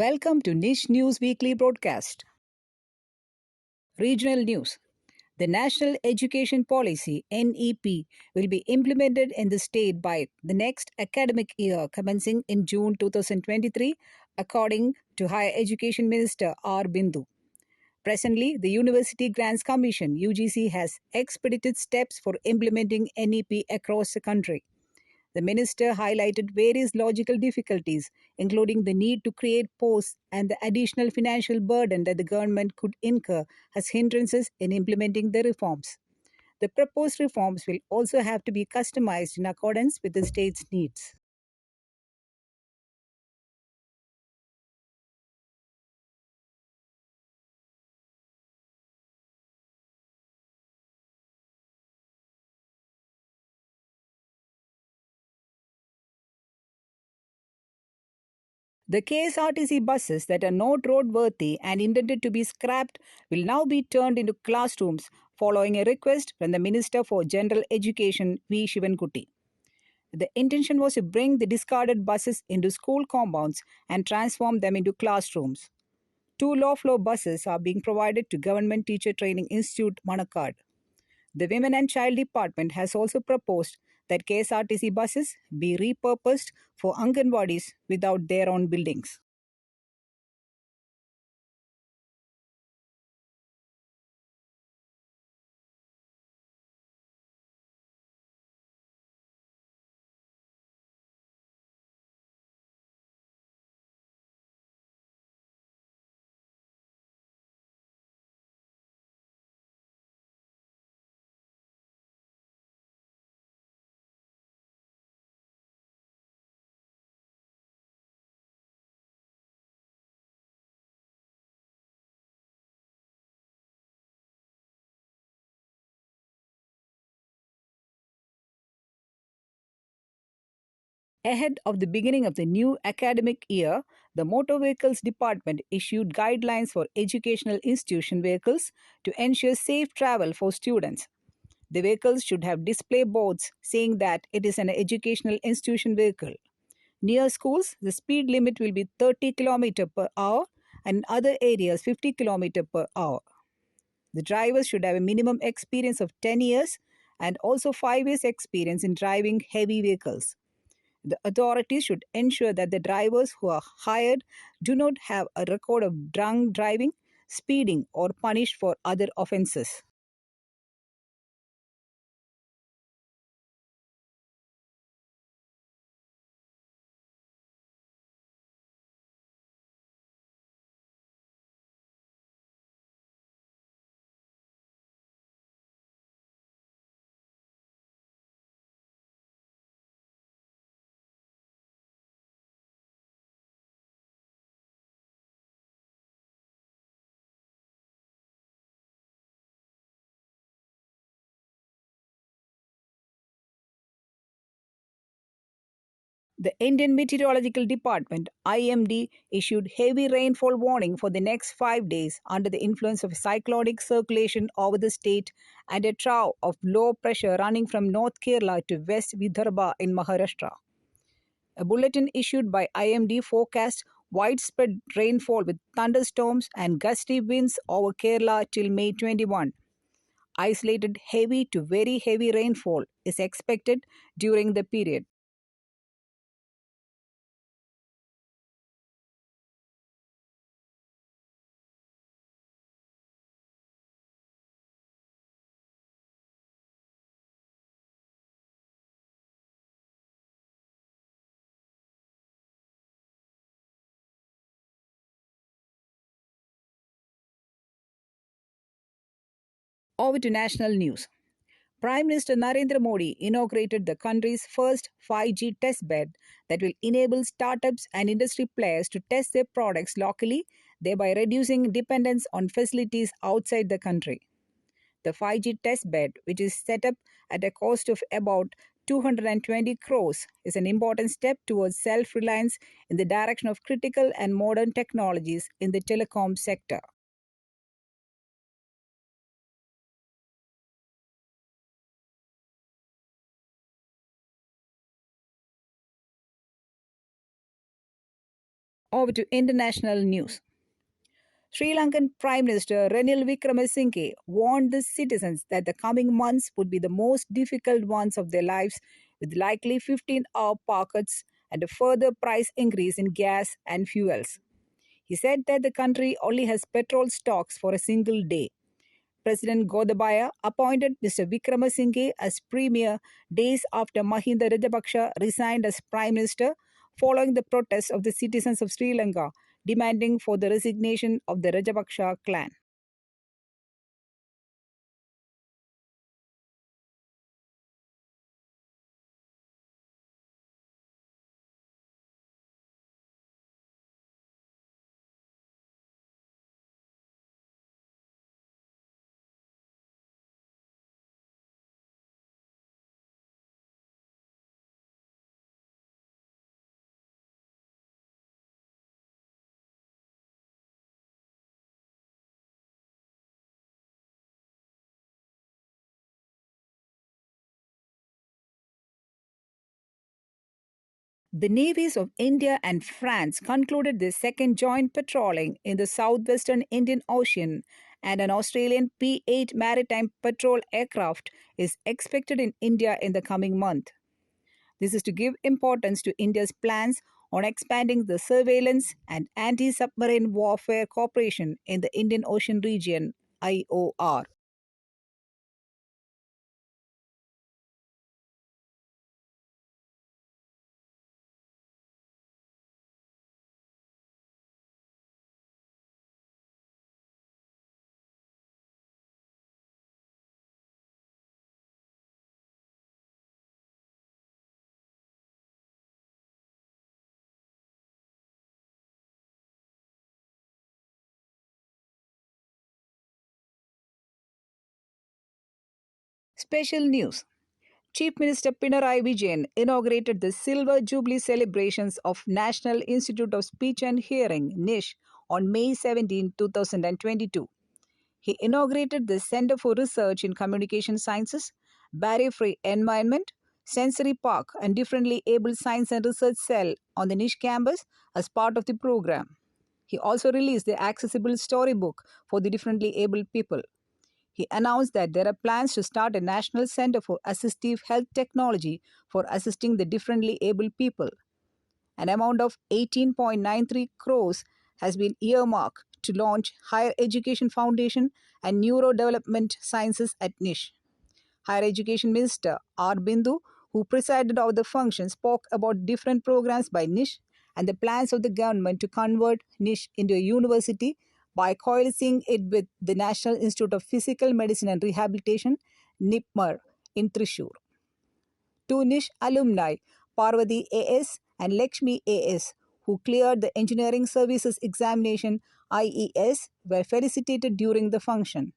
Welcome to NISH News Weekly Broadcast. Regional News. The National Education Policy (NEP) will be implemented in the state by the next academic year commencing in June 2023, according to Higher Education Minister R. Bindu. Presently, the University Grants Commission (UGC) has expedited steps for implementing NEP across the country. The minister highlighted various logical difficulties, including the need to create posts and the additional financial burden that the government could incur as hindrances in implementing the reforms. The proposed reforms will also have to be customized in accordance with the state's needs. The KSRTC buses that are not roadworthy and intended to be scrapped will now be turned into classrooms following a request from the Minister for General Education V. Shivankutti. The intention was to bring the discarded buses into school compounds and transform them into classrooms. 2 low-floor buses are being provided to Government Teacher Training Institute, Manakkad. The Women and Child Department has also proposed that KSRTC buses be repurposed for Anganwadis without their own buildings. Ahead of the beginning of the new academic year, the Motor Vehicles Department issued guidelines for educational institution vehicles to ensure safe travel for students. The vehicles should have display boards saying that it is an educational institution vehicle. Near schools, the speed limit will be 30 km per hour and in other areas 50 km per hour. The drivers should have a minimum experience of 10 years and also 5 years experience in driving heavy vehicles. The authorities should ensure that the drivers who are hired do not have a record of drunk driving, speeding, or punished for other offences. The Indian Meteorological Department (IMD) issued heavy rainfall warning for the next 5 days under the influence of cyclonic circulation over the state and a trough of low pressure running from North Kerala to West Vidarbha in Maharashtra. A bulletin issued by IMD forecast widespread rainfall with thunderstorms and gusty winds over Kerala till May 21. Isolated heavy to very heavy rainfall is expected during the period. Over to national news. Prime Minister Narendra Modi inaugurated the country's first 5G testbed that will enable startups and industry players to test their products locally, thereby reducing dependence on facilities outside the country. The 5G testbed, which is set up at a cost of about 220 crores, is an important step towards self-reliance in the direction of critical and modern technologies in the telecom sector. Over to international news. Sri Lankan Prime Minister Ranil Wickremesinghe warned the citizens that the coming months would be the most difficult ones of their lives, with likely 15-hour power cuts and a further price increase in gas and fuels. He said that the country only has petrol stocks for a single day. President Gotabaya appointed Mr. Wickremesinghe as premier days after Mahinda Rajapaksa resigned as prime minister following the protests of the citizens of Sri Lanka demanding for the resignation of the Rajapaksa clan. The navies of India and France concluded their second joint patrolling in the southwestern Indian Ocean, and an Australian P-8 maritime patrol aircraft is expected in India in the coming month. This is to give importance to India's plans on expanding the surveillance and anti-submarine warfare cooperation in the Indian Ocean region, IOR. Special news. Chief Minister Pinarayi Vijayan inaugurated the Silver Jubilee celebrations of National Institute of Speech and Hearing (NISH) on May 17, 2022. He inaugurated the Center for Research in Communication Sciences, Barrier-Free Environment, Sensory Park, and Differently Abled Science and Research Cell on the NISH campus as part of the program. He also released the accessible storybook for the differently abled people. He announced that there are plans to start a national center for assistive health technology for assisting the differently abled people. An amount of 18.93 crores has been earmarked to launch Higher Education Foundation and Neurodevelopment Sciences at NISH. Higher Education Minister R. Bindu, who presided over the function, spoke about different programs by NISH and the plans of the government to convert NISH into a university by coalescing it with the National Institute of Physical Medicine and Rehabilitation, NIPMR, in Thrissur. Two NISH alumni, Parvati A.S. and Lakshmi A.S., who cleared the Engineering Services Examination IES, were felicitated during the function.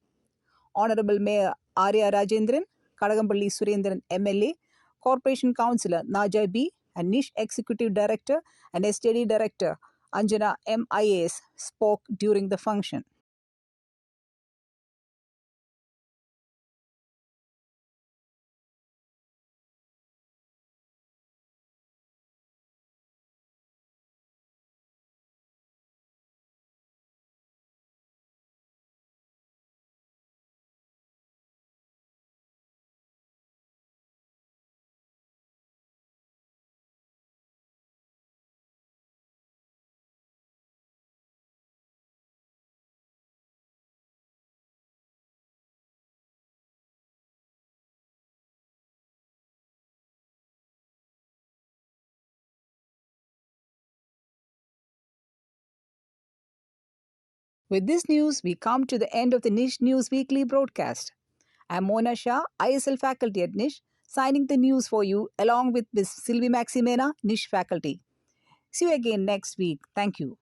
Honorable Mayor Arya Rajendran, Kadagampalli Surendran MLA, Corporation Councillor Naja B, and NISH Executive Director and STD Director Anjana MIAS spoke during the function. With this news, we come to the end of the NISH News Weekly broadcast. I'm Mona Shah, ISL faculty at NISH, signing the news for you along with Ms. Sylvie Maximena, NISH faculty. See you again next week. Thank you.